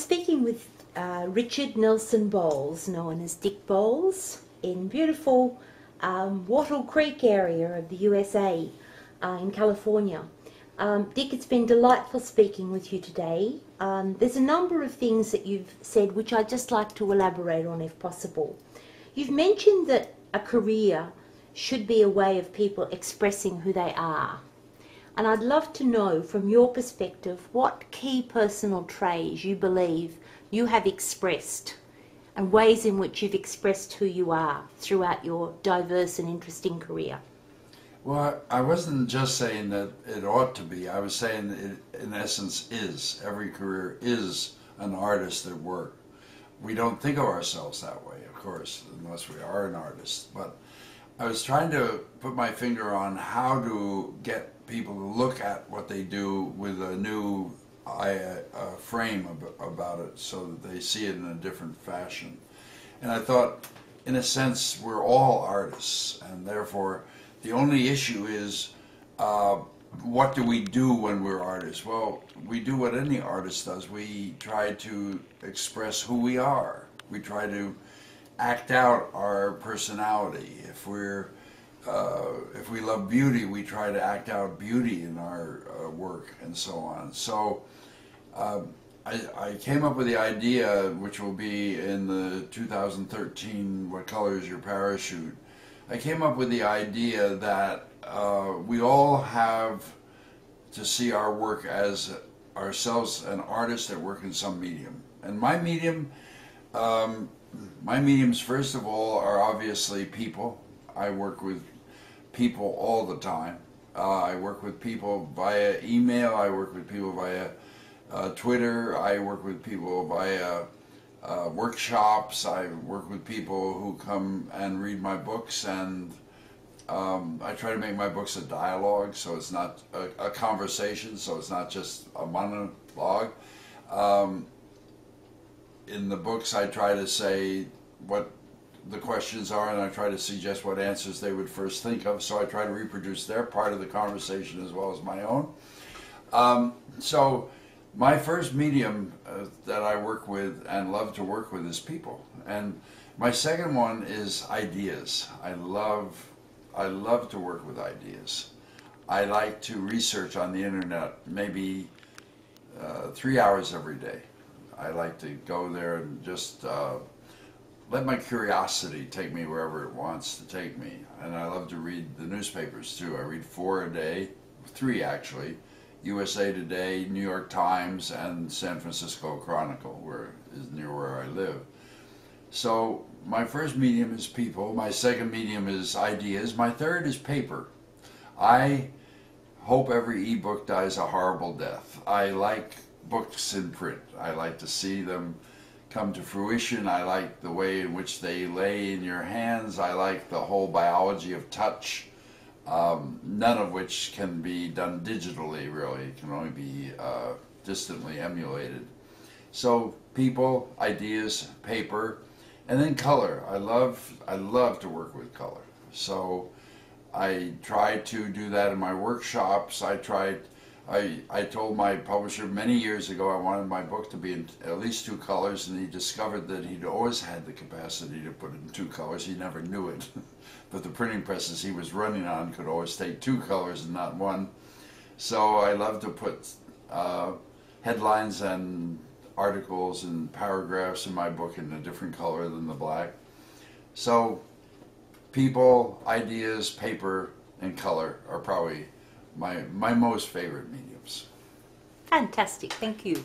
speaking with Richard Nelson Bolles, known as Dick Bolles, in beautiful Wattle Creek area of the USA in California. Dick, it's been delightful speaking with you today. There's a number of things that you've said which I'd just like to elaborate on if possible. You've mentioned that a career should be a way of people expressing who they are. And I'd love to know from your perspective what key personal traits you believe you have expressed and ways in which you've expressed who you are throughout your diverse and interesting career. Well, I wasn't just saying that it ought to be. I was saying it, in essence, is. Every career is an artist at work. We don't think of ourselves that way, of course, unless we are an artist. But I was trying to put my finger on how to get people to look at what they do with a new frame about it so that they see it in a different fashion. And I thought, in a sense, we're all artists, and therefore the only issue is what do we do when we're artists? Well, we do what any artist does. We try to express who we are. We try to act out our personality. If we love beauty, we try to act out beauty in our work and so on. So I came up with the idea, which will be in the 2013 What Color Is Your Parachute? I came up with the idea that we all have to see our work as ourselves an artist that work in some medium. And my mediums, first of all, are obviously people. I work with people all the time. I work with people via email, I work with people via Twitter, I work with people via workshops, I work with people who come and read my books, and I try to make my books a dialogue, so it's not a conversation, so it's not just a monologue. In the books I try to say what the questions are, and I try to suggest what answers they would first think of, so I try to reproduce their part of the conversation as well as my own. So my first medium that I work with and love to work with is people, and my second one is ideas. I love to work with ideas. I like to research on the internet maybe 3 hours every day. I like to go there and just let my curiosity take me wherever it wants to take me. And I love to read the newspapers too. I read 4 a day, 3 actually, USA Today, New York Times, and San Francisco Chronicle, where is near where I live. So my first medium is people, my second medium is ideas, my third is paper. I hope every ebook dies a horrible death. I like books in print. I like to see them come to fruition. I like the way in which they lay in your hands. I like the whole biology of touch, none of which can be done digitally, really. It can only be distantly emulated. So people, ideas, paper, and then color. I love to work with color. So I try to do that in my workshops. I told my publisher many years ago I wanted my book to be in at least 2 colors, and he discovered that he'd always had the capacity to put it in 2 colors. He never knew it, but the printing presses he was running on could always take 2 colors and not 1. So I love to put headlines and articles and paragraphs in my book in a different color than the black. So people, ideas, paper, and color are probably my most favorite mediums. Fantastic, thank you.